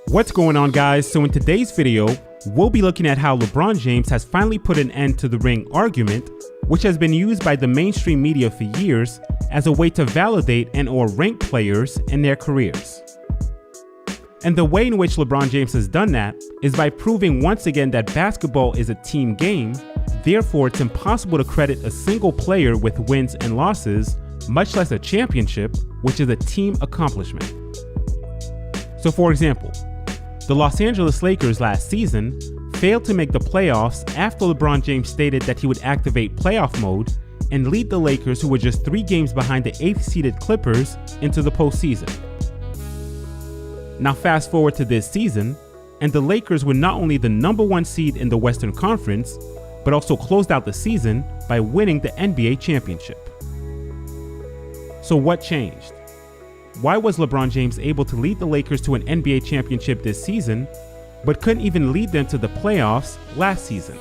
What's going on, guys? So in today's video, we'll be looking at how LeBron James has finally put an end to the ring argument, which has been used by the mainstream media for years as a way to validate and/or rank players in their careers. And the way in which LeBron James has done that is by proving once again that basketball is a team game, therefore it's impossible to credit a single player with wins and losses, much less a championship, which is a team accomplishment. So for example, the Los Angeles Lakers last season failed to make the playoffs after LeBron James stated that he would activate playoff mode and lead the Lakers, who were just 3 games behind the 8th-seeded Clippers, into the postseason. Now fast forward to this season, and the Lakers were not only the #1 seed in the Western Conference, but also closed out the season by winning the NBA championship. So what changed? Why was LeBron James able to lead the Lakers to an NBA championship this season, but couldn't even lead them to the playoffs last season?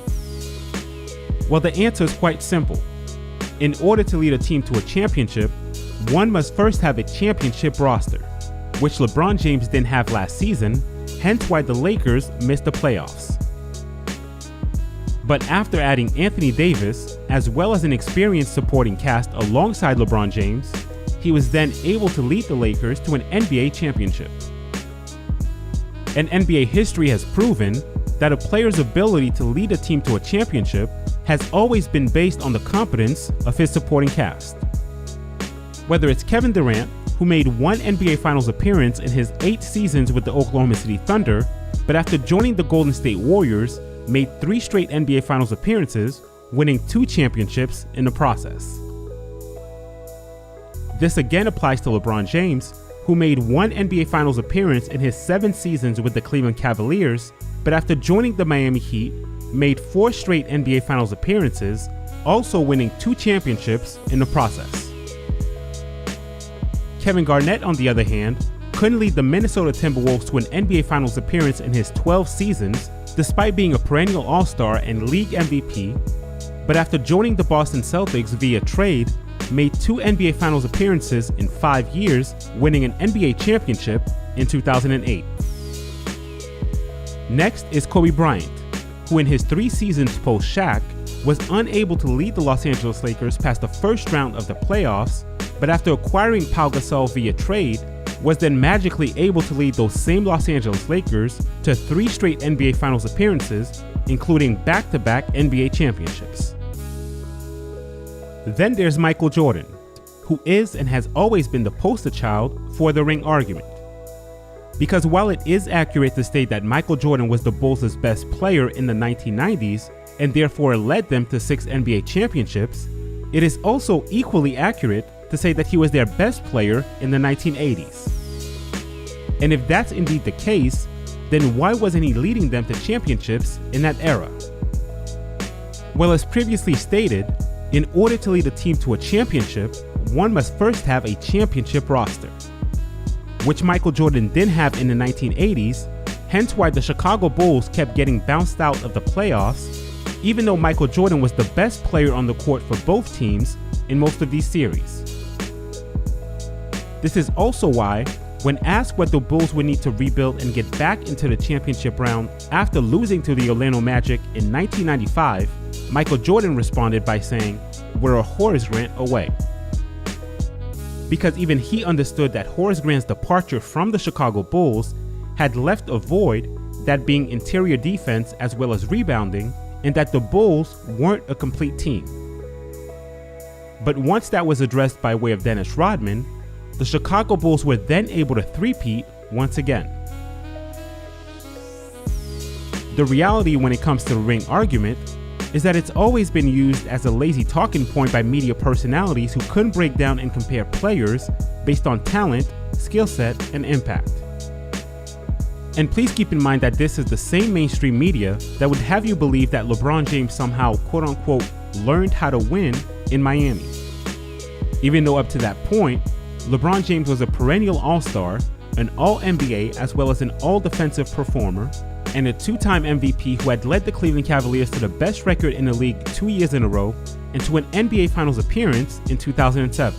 Well, the answer is quite simple. In order to lead a team to a championship, one must first have a championship roster, which LeBron James didn't have last season, hence why the Lakers missed the playoffs. But after adding Anthony Davis, as well as an experienced supporting cast alongside LeBron James, he was then able to lead the Lakers to an NBA championship. And NBA history has proven that a player's ability to lead a team to a championship has always been based on the competence of his supporting cast. Whether it's Kevin Durant, who made 1 NBA Finals appearance in his 8 seasons with the Oklahoma City Thunder, but after joining the Golden State Warriors, made 3 straight NBA Finals appearances, winning 2 championships in the process. This again applies to LeBron James, who made 1 NBA Finals appearance in his 7 seasons with the Cleveland Cavaliers, but after joining the Miami Heat, made 4 straight NBA Finals appearances, also winning 2 championships in the process. Kevin Garnett, on the other hand, couldn't lead the Minnesota Timberwolves to an NBA Finals appearance in his 12 seasons, despite being a perennial All-Star and League MVP, but after joining the Boston Celtics via trade, made 2 NBA Finals appearances in 5 years, winning an NBA championship in 2008. Next is Kobe Bryant, who in his 3 seasons post-Shaq was unable to lead the Los Angeles Lakers past the first round of the playoffs, but after acquiring Pau Gasol via trade, was then magically able to lead those same Los Angeles Lakers to 3 straight NBA Finals appearances, including back-to-back NBA championships. Then there's Michael Jordan, who is and has always been the poster child for the ring argument. Because while it is accurate to state that Michael Jordan was the Bulls' best player in the 1990s and therefore led them to 6 NBA championships, it is also equally accurate to say that he was their best player in the 1980s. And if that's indeed the case, then why wasn't he leading them to championships in that era? Well, as previously stated, in order to lead a team to a championship, one must first have a championship roster, which Michael Jordan didn't have in the 1980s, hence why the Chicago Bulls kept getting bounced out of the playoffs, even though Michael Jordan was the best player on the court for both teams in most of these series. This is also why, when asked what the Bulls would need to rebuild and get back into the championship round after losing to the Orlando Magic in 1995, Michael Jordan responded by saying, "We're a Horace Grant away." Because even he understood that Horace Grant's departure from the Chicago Bulls had left a void, that being interior defense as well as rebounding, and that the Bulls weren't a complete team. But once that was addressed by way of Dennis Rodman, the Chicago Bulls were then able to three-peat once again. The reality when it comes to the ring argument is that it's always been used as a lazy talking point by media personalities who couldn't break down and compare players based on talent, skill set, and impact. And please keep in mind that this is the same mainstream media that would have you believe that LeBron James somehow quote-unquote learned how to win in Miami. Even though up to that point, LeBron James was a perennial All-Star, an All-NBA as well as an All-Defensive performer, and a 2-time MVP who had led the Cleveland Cavaliers to the best record in the league 2 years in a row and to an NBA Finals appearance in 2007.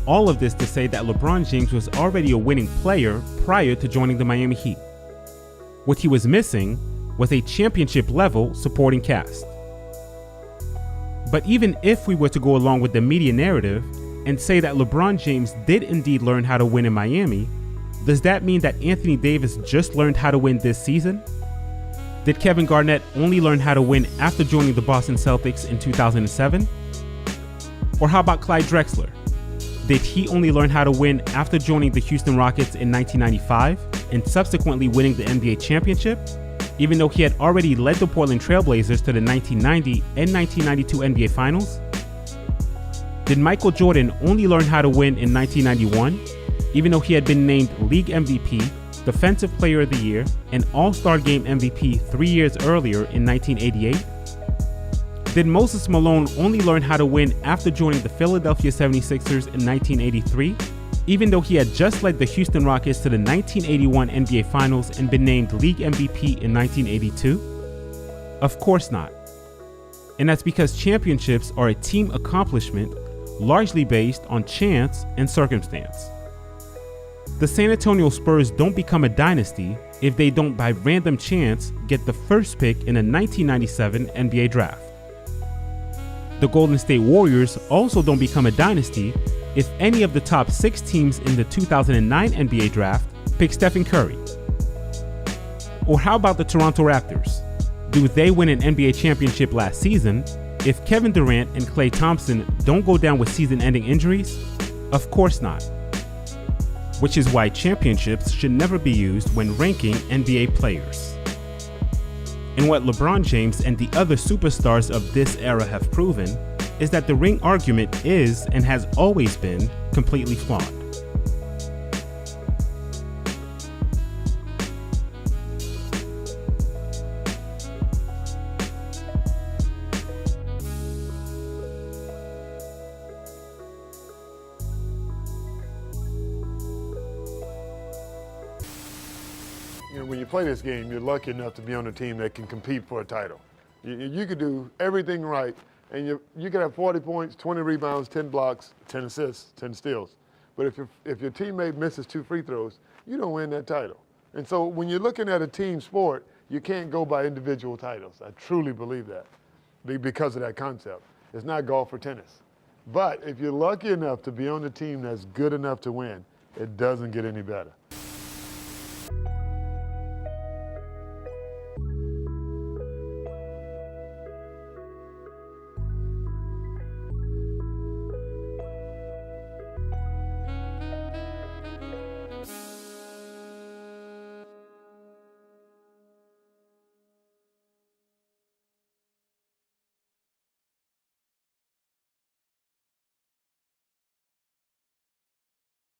All of this to say that LeBron James was already a winning player prior to joining the Miami Heat. What he was missing was a championship-level supporting cast. But even if we were to go along with the media narrative and say that LeBron James did indeed learn how to win in Miami, does that mean that Anthony Davis just learned how to win this season? Did Kevin Garnett only learn how to win after joining the Boston Celtics in 2007? Or how about Clyde Drexler? Did he only learn how to win after joining the Houston Rockets in 1995 and subsequently winning the NBA championship, even though he had already led the Portland Trail Blazers to the 1990 and 1992 NBA Finals? Did Michael Jordan only learn how to win in 1991, even though he had been named League MVP, Defensive Player of the Year, and All-Star Game MVP 3 years earlier in 1988? Did Moses Malone only learn how to win after joining the Philadelphia 76ers in 1983, even though he had just led the Houston Rockets to the 1981 NBA Finals and been named League MVP in 1982? Of course not. And that's because championships are a team accomplishment largely based on chance and circumstance. The San Antonio Spurs don't become a dynasty if they don't by random chance get the first pick in a 1997 NBA draft. The Golden State Warriors also don't become a dynasty if any of the top 6 teams in the 2009 NBA draft pick Stephen Curry. Or how about the Toronto Raptors? Do they win an NBA championship last season if Kevin Durant and Klay Thompson don't go down with season-ending injuries? Of course not. Which is why championships should never be used when ranking NBA players. And what LeBron James and the other superstars of this era have proven is that the ring argument is and has always been completely flawed. When you play this game, you're lucky enough to be on a team that can compete for a title. You could do everything right, and you could have 40 points, 20 rebounds, 10 blocks, 10 assists, 10 steals. But if your teammate misses 2 free throws, you don't win that title. And so when you're looking at a team sport, you can't go by individual titles. I truly believe that because of that concept. It's not golf or tennis. But if you're lucky enough to be on the team that's good enough to win, it doesn't get any better.